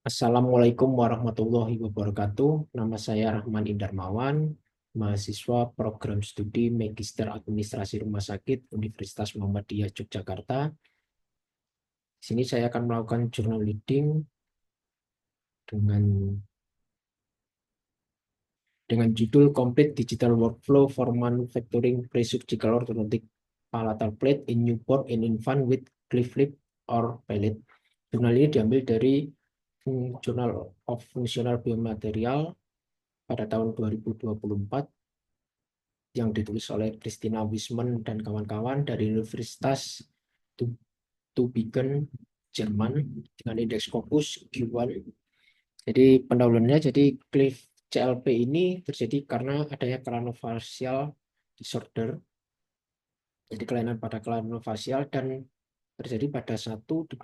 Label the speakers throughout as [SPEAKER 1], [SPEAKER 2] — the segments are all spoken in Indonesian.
[SPEAKER 1] Assalamualaikum warahmatullahi wabarakatuh. Nama saya Rahman Indarmawan, mahasiswa program studi Magister Administrasi Rumah Sakit Universitas Muhammadiyah Yogyakarta. Di sini saya akan melakukan journal reading dengan judul Complete Digital Workflow for Manufacturing Pre-Surgical Orthodontic Palatal Plate in Newborn and Infant with Cleft Lip or Palate. Jurnal ini diambil dari Journal of Functional Biomaterial pada tahun 2024 yang ditulis oleh Christina Wiesmann dan kawan-kawan dari Universitas Tübingen, Jerman dengan indeks Scopus Q1. Jadi pendahuluannya, jadi Cleft CLP ini terjadi karena adanya craniofacial disorder, jadi kelainan pada craniofacial, dan terjadi pada 1:600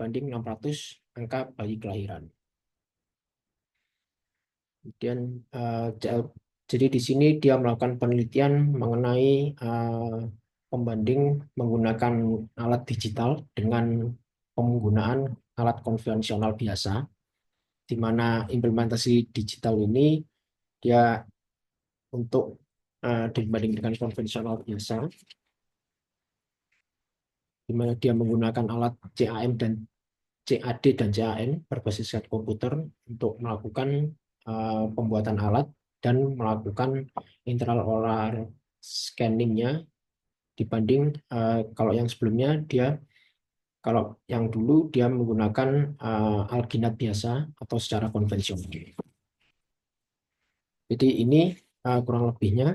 [SPEAKER 1] angka bayi kelahiran. Kemudian jadi di sini dia melakukan penelitian mengenai pembanding menggunakan alat digital dengan penggunaan alat konvensional biasa, di mana implementasi digital ini dia untuk dibanding dengan konvensional biasa, di mana dia menggunakan alat CAM dan CAD dan CAM berbasis komputer untuk melakukan pembuatan alat dan melakukan intraoral scanningnya, dibanding kalau yang sebelumnya kalau yang dulu dia menggunakan alginat biasa atau secara konvensional. Jadi ini kurang lebihnya.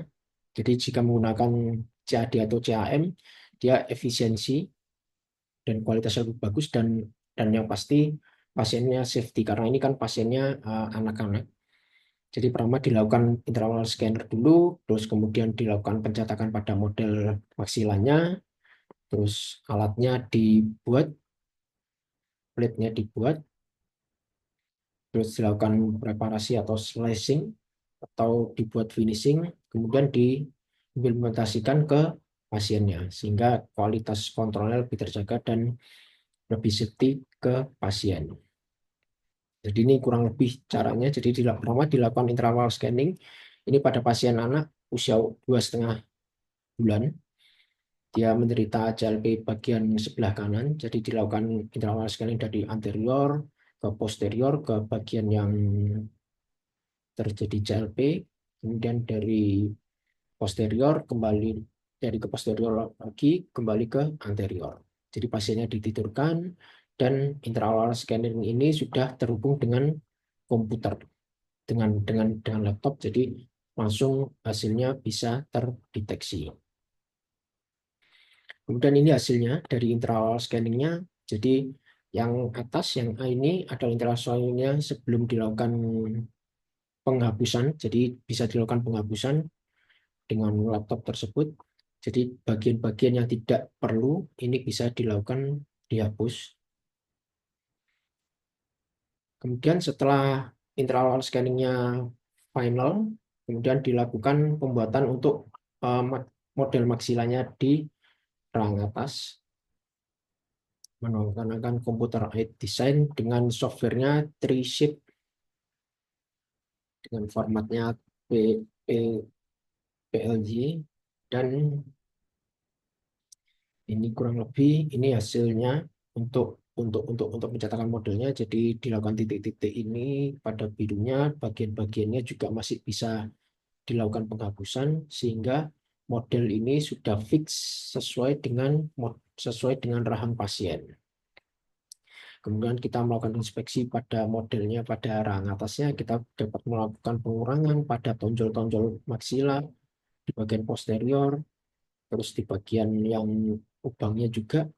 [SPEAKER 1] Jadi jika menggunakan CAD atau CAM, dia efisiensi dan kualitasnya lebih bagus, dan yang pasti pasiennya safety, karena ini kan pasiennya anak-anak. Jadi pertama dilakukan intraoral scanner dulu, terus kemudian dilakukan pencetakan pada model maksilanya, terus alatnya dibuat, plate-nya dibuat, terus dilakukan preparasi atau slicing atau dibuat finishing, kemudian diimplementasikan ke pasiennya sehingga kualitas kontrolnya lebih terjaga dan lebih safety ke pasien. Jadi ini kurang lebih caranya. Jadi pertama dilakukan intraoral scanning ini pada pasien anak usia 2,5 bulan. Dia menderita CLP bagian sebelah kanan. Jadi dilakukan intraoral scanning dari anterior ke posterior ke bagian yang terjadi CLP, kemudian dari posterior kembali, dari ke posterior lagi kembali ke anterior. Jadi pasiennya ditidurkan dan intraoral scanning ini sudah terhubung dengan komputer, dengan laptop, jadi langsung hasilnya bisa terdeteksi. Kemudian ini hasilnya dari intraoral scanningnya. Jadi yang atas, yang A ini adalah intraoral scanningnya sebelum dilakukan penghapusan. Jadi bisa dilakukan penghapusan dengan laptop tersebut. Jadi bagian-bagian yang tidak perlu ini bisa dilakukan dihapus. Kemudian setelah intraoral scanningnya final, kemudian dilakukan pembuatan untuk model maksilanya di rang atas menggunakan komputer aided design dengan softwarenya 3Shape dengan formatnya PLG, dan ini kurang lebih ini hasilnya untuk pencetakan modelnya. Jadi dilakukan titik-titik ini pada birunya, bagian-bagiannya juga masih bisa dilakukan penghapusan sehingga model ini sudah fix sesuai dengan rahang pasien. Kemudian kita melakukan inspeksi pada modelnya pada rahang atasnya, kita dapat melakukan pengurangan pada tonjol-tonjol maksila di bagian posterior, terus di bagian yang lubangnya juga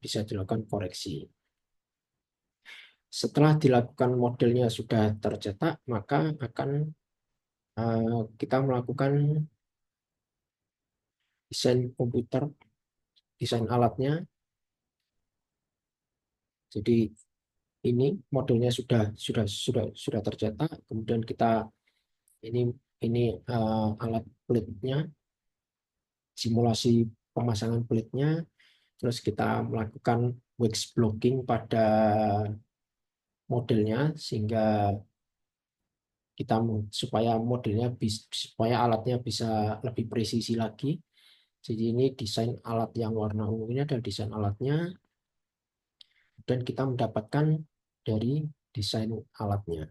[SPEAKER 1] bisa dilakukan koreksi. Setelah dilakukan modelnya sudah tercetak, maka akan kita melakukan desain komputer, desain alatnya. Jadi ini modelnya sudah tercetak. Kemudian kita ini ini alat plate-nya, simulasi pemasangan plate-nya. Terus kita melakukan wax blocking pada modelnya sehingga kita supaya modelnya supaya alatnya bisa lebih presisi lagi. Jadi ini desain alat yang warna ungu ini adalah desain alatnya dan kita mendapatkan dari desain alatnya.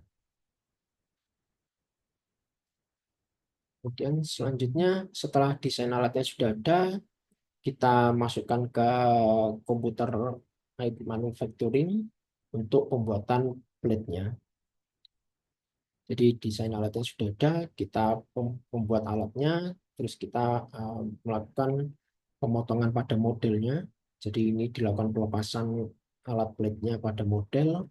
[SPEAKER 1] Kemudian selanjutnya setelah desain alatnya sudah ada, kita masukkan ke komputer manufacturing untuk pembuatan plate-nya. Jadi desain alatnya sudah ada, kita membuat alatnya, terus kita melakukan pemotongan pada modelnya. Jadi ini dilakukan pelepasan alat plate-nya pada model.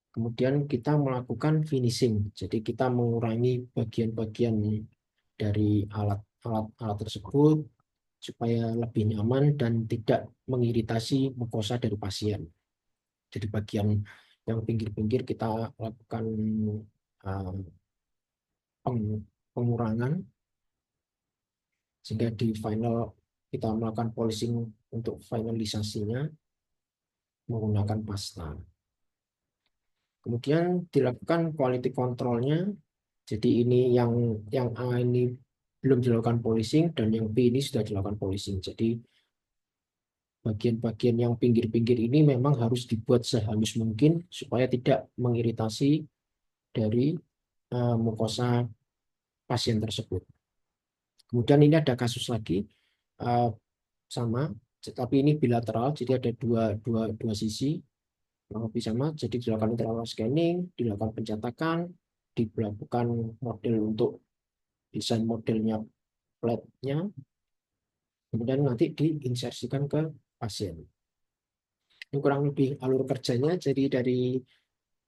[SPEAKER 1] Kemudian kita melakukan finishing. Jadi kita mengurangi bagian-bagian dari alat tersebut supaya lebih nyaman dan tidak mengiritasi mukosa dari pasien. Jadi bagian yang pinggir-pinggir kita lakukan uh, pengurangan sehingga di final kita melakukan polishing untuk finalisasinya menggunakan pasta. Kemudian dilakukan quality controlnya. Jadi ini yang A ini belum dilakukan polishing dan yang B ini sudah dilakukan polishing. Jadi bagian-bagian yang pinggir-pinggir ini memang harus dibuat sehalus mungkin supaya tidak mengiritasi dari mukosa pasien tersebut. Kemudian ini ada kasus lagi uh, sama, tapi ini bilateral, jadi ada dua sisi kurang lebih sama. Jadi dilakukan intraoral scanning, dilakukan pencetakan, dilakukan model untuk desain modelnya, plate-nya, kemudian nanti diinsersikan ke pasien. Ini kurang lebih alur kerjanya. Jadi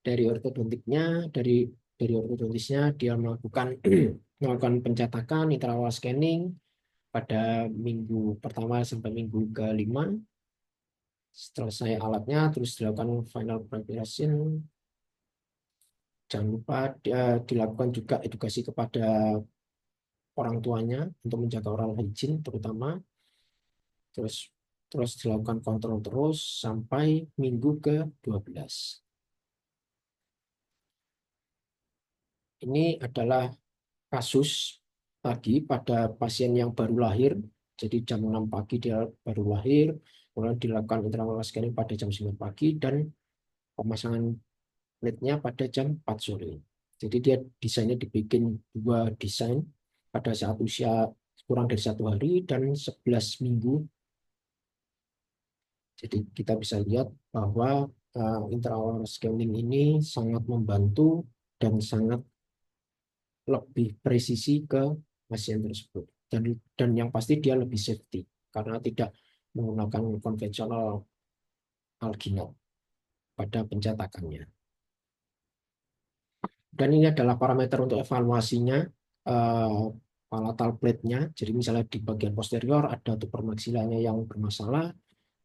[SPEAKER 1] dari ortodontiknya, dari ortodontisnya dia melakukan melakukan pencetakan intraoral scanning pada minggu pertama sampai minggu ke-5. Selesai alatnya, terus dilakukan final preparation. Jangan lupa dilakukan juga edukasi kepada orang tuanya untuk menjaga oral hygiene terutama. Terus terus dilakukan kontrol terus sampai minggu ke-12. Ini adalah kasus lagi pada pasien yang baru lahir. Jadi jam 6 pagi dia baru lahir, kemudian dilakukan intraoral scanning pada jam 9 pagi dan pemasangan plate-nya pada jam 4 sore. Jadi dia desainnya dibikin dua desain pada saat usia kurang dari 1 hari dan 11 minggu. Jadi kita bisa lihat bahwa intraoral scanning ini sangat membantu dan sangat lebih presisi ke pasien tersebut. Dan yang pasti dia lebih safety karena tidak menggunakan konvensional alginat pada pencetakannya. Dan ini adalah parameter untuk evaluasinya palatal plate-nya. Jadi misalnya di bagian posterior ada tuber maksilanya yang bermasalah,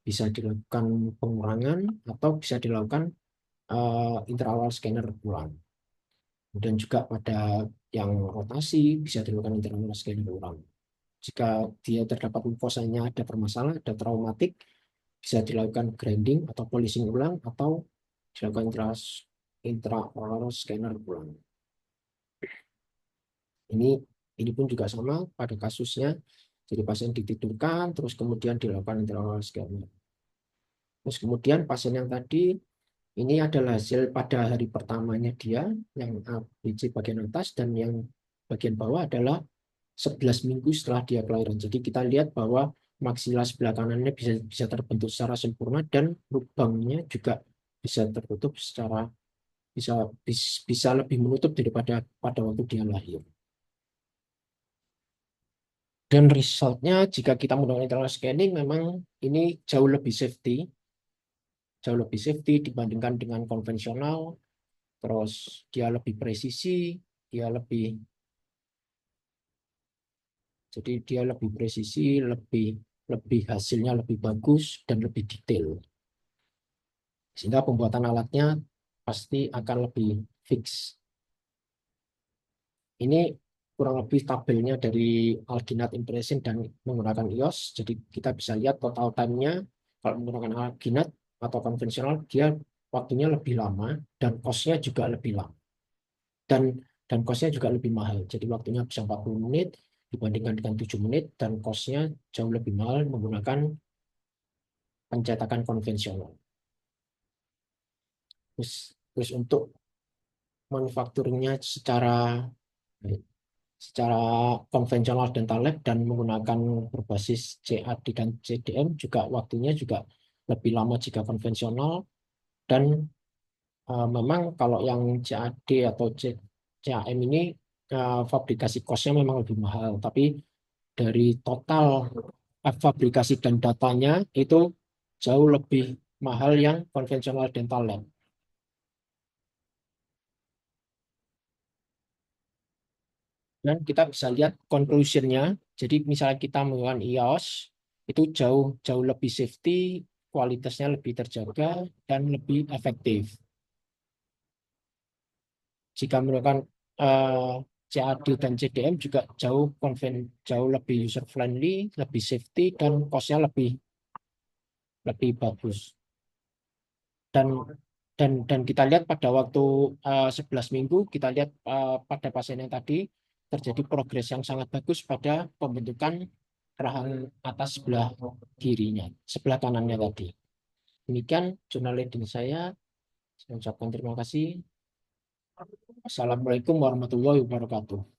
[SPEAKER 1] bisa dilakukan pengurangan atau bisa dilakukan intraoral scanner ulang. Kemudian juga pada yang rotasi bisa dilakukan intraoral scanner ulang. Jika dia terdapat mukosanya ada bermasalah, ada traumatik, bisa dilakukan grinding atau polishing ulang atau dilakukan intraoral scanner ulang. Ini pun juga sama pada kasusnya. Jadi pasien ditidurkan, terus kemudian dilakukan intraoral scanner. Terus kemudian pasien yang tadi, ini adalah hasil pada hari pertamanya dia, yang ABC bagian atas, dan yang bagian bawah adalah 11 minggu setelah dia kelahiran. Jadi kita lihat bahwa maksila sebelah kanannya bisa terbentuk secara sempurna dan lubangnya juga bisa tertutup secara bisa lebih menutup daripada pada waktu dia lahir. Dan resultnya jika kita menggunakan internal scanning memang ini jauh lebih safety dibandingkan dengan konvensional. Terus dia lebih presisi, dia lebih jadi dia lebih presisi, lebih lebih hasilnya lebih bagus dan lebih detail. Sehingga pembuatan alatnya pasti akan lebih fix. Ini kurang lebih tabelnya dari alginat impression dan menggunakan iOS. Jadi kita bisa lihat total time-nya kalau menggunakan alginat atau konvensional dia waktunya lebih lama dan cost-nya juga lebih lama. Dan cost-nya juga lebih mahal. Jadi waktunya bisa 40 menit dibandingkan dengan 7 menit dan cost-nya jauh lebih mahal menggunakan pencetakan konvensional. Terus untuk manufacturing-nya secara konvensional dental lab dan menggunakan berbasis CAD dan CDM juga waktunya juga lebih lama jika konvensional dan memang kalau yang CAD atau CAM ini fabrikasi cost-nya memang lebih mahal, tapi dari total fabrikasi dan datanya itu jauh lebih mahal yang konvensional dental lab. Dan kita bisa lihat conclusion-nya. Jadi misalnya kita menggunakan iOS, itu jauh jauh lebih safety, kualitasnya lebih terjaga, dan lebih efektif. Jika menggunakan eh, CAD dan CDM juga jauh lebih user friendly, lebih safety, dan cost-nya lebih lebih bagus. Dan kita lihat pada waktu 11 minggu, kita lihat pada pasien yang tadi terjadi progres yang sangat bagus pada pembentukan rahang atas sebelah kirinya, sebelah kanannya tadi. Demikian jurnal reading saya. Saya ucapkan terima kasih. Assalamualaikum warahmatullahi wabarakatuh.